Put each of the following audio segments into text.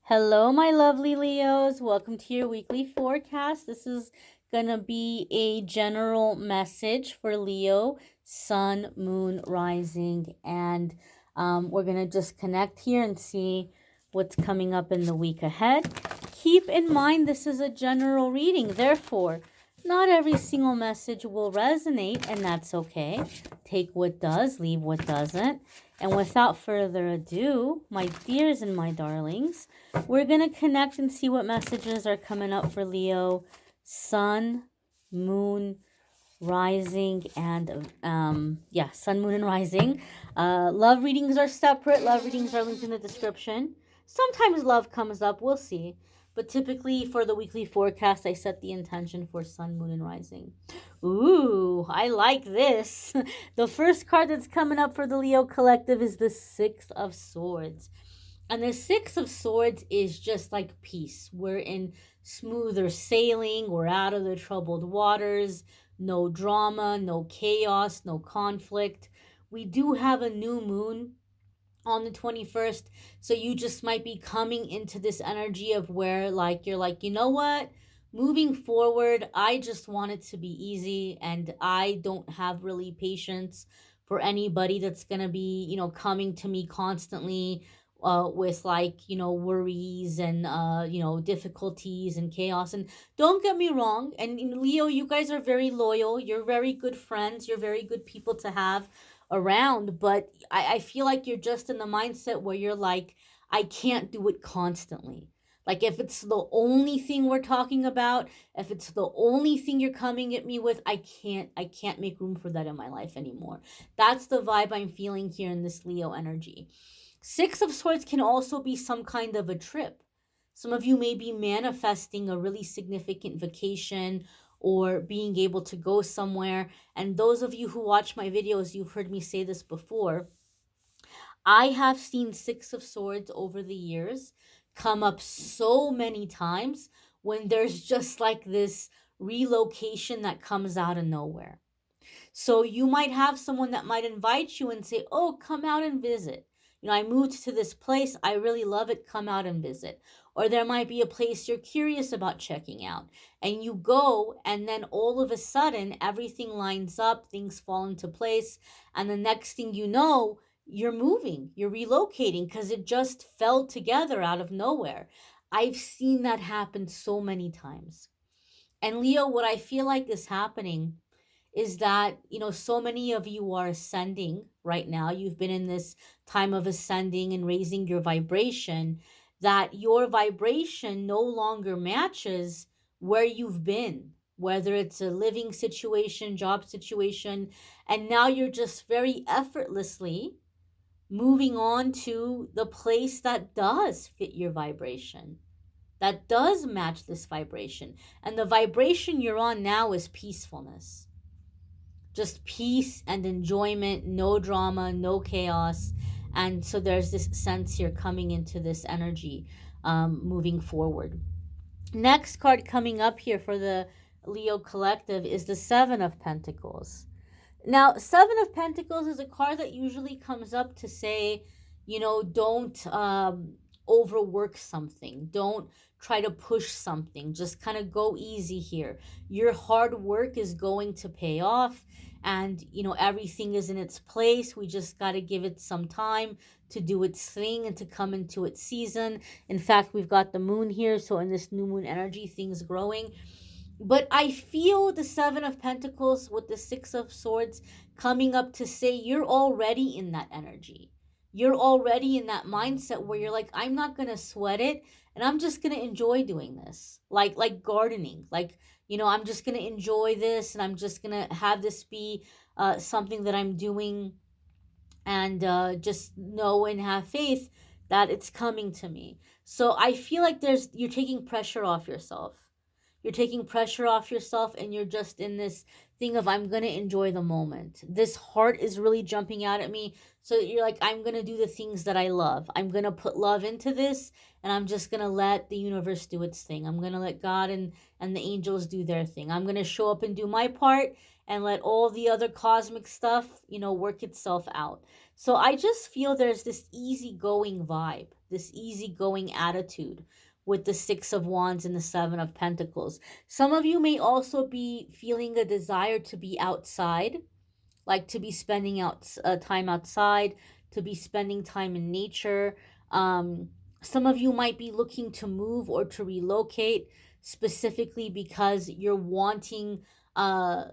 Hello, my lovely Leos. Welcome to your weekly forecast. This is going to be a general message for Leo, Sun, Moon, Rising, and we're going to just connect here and see what's coming up in the week ahead. Keep in mind this is a general reading, therefore, not every single message will resonate, and that's okay. Take what does, leave what doesn't. And without further ado, my dears and my darlings, we're going to connect and see what messages are coming up for Leo, Sun, Moon, Rising, and Sun, Moon, and Rising. Love readings are separate. Love readings are linked in the description. Sometimes love comes up. We'll see. But typically for the weekly forecast, I set the intention for Sun, Moon, and Rising. Ooh, I like this. The first card that's coming up for the Leo Collective is the Six of Swords. And the Six of Swords is just like peace. We're in smoother sailing. We're out of the troubled waters. No drama, no chaos, no conflict. We do have a new moon on the 21st. So you just might be coming into this energy of where you're like, you know what? Moving forward, I just want it to be easy, and I don't have really patience for anybody that's going to be, coming to me constantly with worries and difficulties and chaos. And don't get me wrong, and Leo, you guys are very loyal. You're very good friends. You're very good people to have around, but I feel like you're just in the mindset where you're like, I can't do it constantly. Like if it's the only thing we're talking about, if it's the only thing you're coming at me with, I can't make room for that in my life anymore. That's the vibe I'm feeling here in this Leo energy. Six of Swords can also be some kind of a trip. Some of you may be manifesting a really significant vacation or being able to go somewhere. And those of you who watch my videos, you've heard me say this before. I have seen Six of Swords over the years come up so many times when there's just like this relocation that comes out of nowhere. So you might have someone that might invite you and say, oh, come out and visit. I moved to this place. I really love it. Come out and visit. Or there might be a place you're curious about checking out. And you go, and then all of a sudden, everything lines up, things fall into place. And the next thing you know, you're moving, you're relocating because it just fell together out of nowhere. I've seen that happen so many times. And Leo, what I feel like is happening is that, so many of you are ascending right now. You've been in this time of ascending and raising your vibration, that your vibration no longer matches where you've been, whether it's a living situation, job situation, and now you're just very effortlessly moving on to the place that does fit your vibration, that does match this vibration. And the vibration you're on now is peacefulness, just peace and enjoyment, no drama, no chaos. And so there's this sense here coming into this energy, moving forward. Next card coming up here for the Leo Collective is the Seven of Pentacles. Now, Seven of Pentacles is a card that usually comes up to say, don't overwork something. Don't try to push something. Just kind of go easy here. Your hard work is going to pay off, and, everything is in its place. We just got to give it some time to do its thing and to come into its season. In fact, we've got the moon here, so in this new moon energy, things growing. But I feel the Seven of Pentacles with the Six of Swords coming up to say you're already in that energy. You're already in that mindset where you're like, I'm not going to sweat it, and I'm just going to enjoy doing this. Like gardening. I'm just going to enjoy this, and I'm just going to have this be something that I'm doing, and just know and have faith that it's coming to me. So I feel like you're taking pressure off yourself. You're taking pressure off yourself, and you're just in this thing of, I'm going to enjoy the moment. This heart is really jumping out at me. So you're like, I'm going to do the things that I love. I'm going to put love into this, and I'm just going to let the universe do its thing. I'm going to let God and the angels do their thing. I'm going to show up and do my part and let all the other cosmic stuff, work itself out. So I just feel there's this easygoing vibe, this easygoing attitude with the Six of Wands and the Seven of Pentacles. Some of you may also be feeling a desire to be outside, like to be spending time outside, to be spending time in nature. Some of you might be looking to move or to relocate, specifically because you're wanting uh,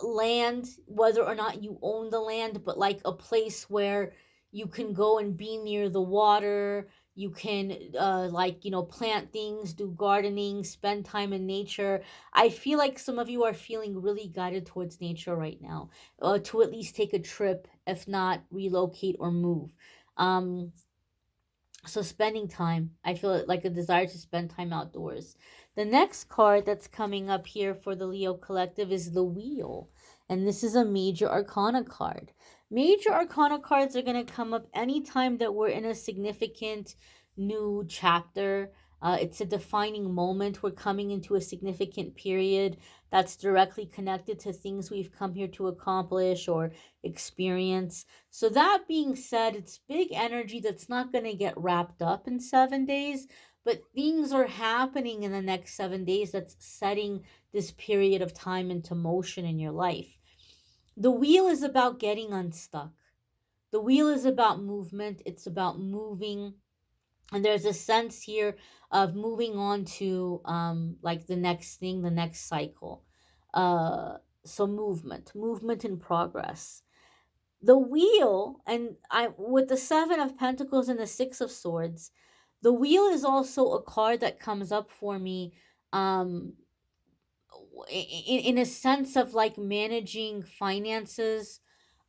land, whether or not you own the land, but like a place where you can go and be near the water. You can plant things, do gardening, spend time in nature. I feel like some of you are feeling really guided towards nature right now, to at least take a trip, if not relocate or move. Um, so spending time, I feel like a desire to spend time outdoors. The next card that's coming up here for the Leo collective is the Wheel. And this is a major arcana card. Major arcana cards are going to come up anytime that we're in a significant new chapter. It's a defining moment. We're coming into a significant period that's directly connected to things we've come here to accomplish or experience. So that being said, it's big energy that's not going to get wrapped up in 7 days, but things are happening in the next 7 days that's setting this period of time into motion in your life. The Wheel is about getting unstuck. The Wheel is about movement. It's about moving. And there's a sense here of moving on to like the next thing, the next cycle. So movement and progress. The Wheel, and I with the Seven of Pentacles and the Six of Swords, the Wheel is also a card that comes up for me um in a sense of like managing finances,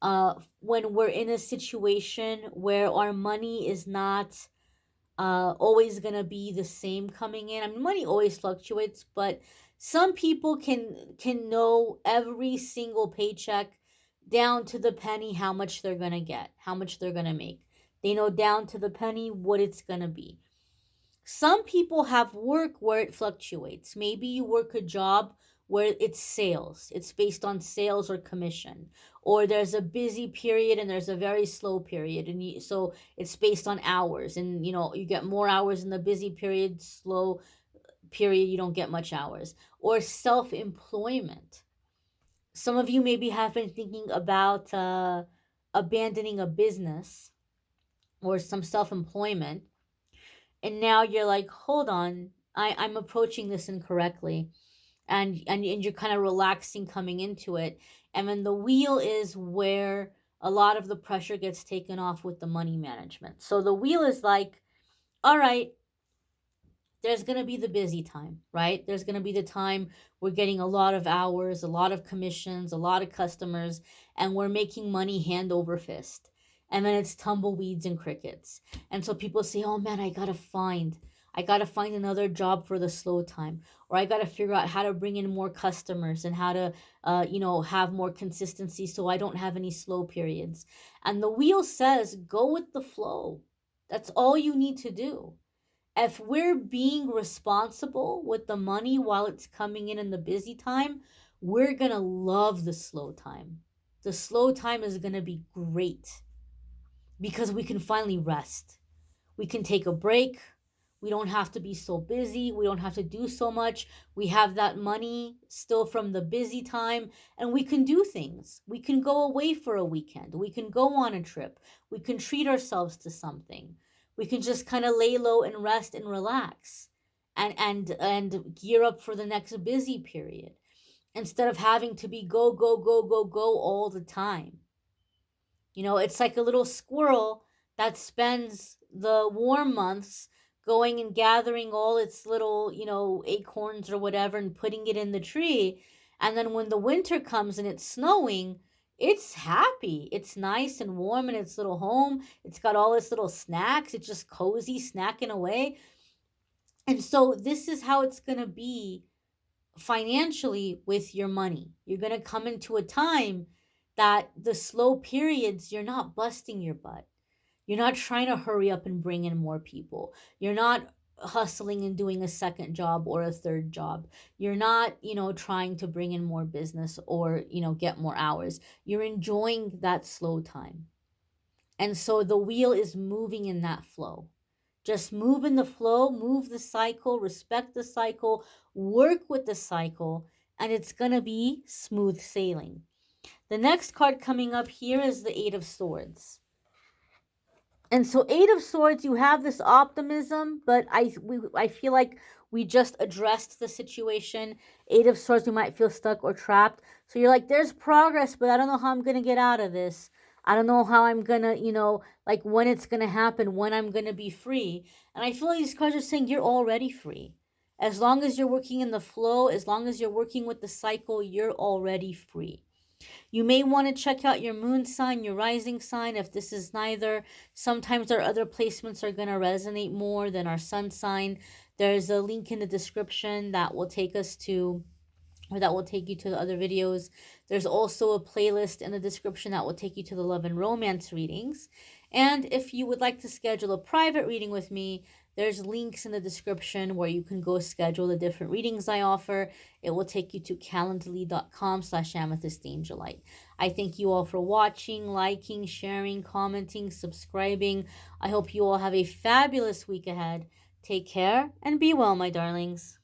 when we're in a situation where our money is not always gonna be the same coming in. I mean, money always fluctuates, but some people can know every single paycheck down to the penny how much they're gonna get, how much they're gonna make. They know down to the penny what it's gonna be. Some people have work where it fluctuates. Maybe you work a job where it's sales, it's based on sales or commission, or there's a busy period and there's a very slow period, and so it's based on hours, and you get more hours in the busy period, slow period you don't get much hours. Or self-employment. Some of you maybe have been thinking about abandoning a business or some self-employment, and now you're like, hold on, I'm approaching this incorrectly, and you're kind of relaxing coming into it. And then the Wheel is where a lot of the pressure gets taken off with the money management. So the Wheel is like, all right, there's going to be the busy time, right? There's going to be the time we're getting a lot of hours, a lot of commissions, a lot of customers, and we're making money hand over fist. And then it's tumbleweeds and crickets. And so people say, oh man, I got to find another job for the slow time, or I got to figure out how to bring in more customers and how to, have more consistency so I don't have any slow periods. And the Wheel says, go with the flow. That's all you need to do. If we're being responsible with the money while it's coming in the busy time, we're going to love the slow time. The slow time is going to be great because we can finally rest. We can take a break. We don't have to be so busy. We don't have to do so much. We have that money still from the busy time, and we can do things. We can go away for a weekend. We can go on a trip. We can treat ourselves to something. We can just kind of lay low and rest and relax and gear up for the next busy period instead of having to be go, go, go, go, go all the time. It's like a little squirrel that spends the warm months going and gathering all its little, acorns or whatever and putting it in the tree. And then when the winter comes and it's snowing, it's happy. It's nice and warm in its little home. It's got all its little snacks. It's just cozy, snacking away. And so this is how it's going to be financially with your money. You're going to come into a time that the slow periods, you're not busting your butt. You're not trying to hurry up and bring in more people. You're not hustling and doing a second job or a third job. You're not, trying to bring in more business or, get more hours. You're enjoying that slow time. And so the wheel is moving in that flow. Just move in the flow, move the cycle, respect the cycle, work with the cycle, and it's going to be smooth sailing. The next card coming up here is the Eight of Swords. And so Eight of Swords, you have this optimism, but I feel like we just addressed the situation. Eight of Swords, you might feel stuck or trapped. So you're like, there's progress, but I don't know how I'm going to get out of this. I don't know how I'm going to, like when it's going to happen, when I'm going to be free. And I feel like these cards are saying you're already free. As long as you're working in the flow, as long as you're working with the cycle, you're already free. You may want to check out your moon sign, your rising sign, if this is neither. Sometimes our other placements are going to resonate more than our sun sign. There's a link in the description that will take us to, or that will take you to the other videos. There's also a playlist in the description that will take you to the love and romance readings. And if you would like to schedule a private reading with me, there's links in the description where you can go schedule the different readings I offer. It will take you to calendly.com/amethystangelite. I thank you all for watching, liking, sharing, commenting, subscribing. I hope you all have a fabulous week ahead. Take care and be well, my darlings.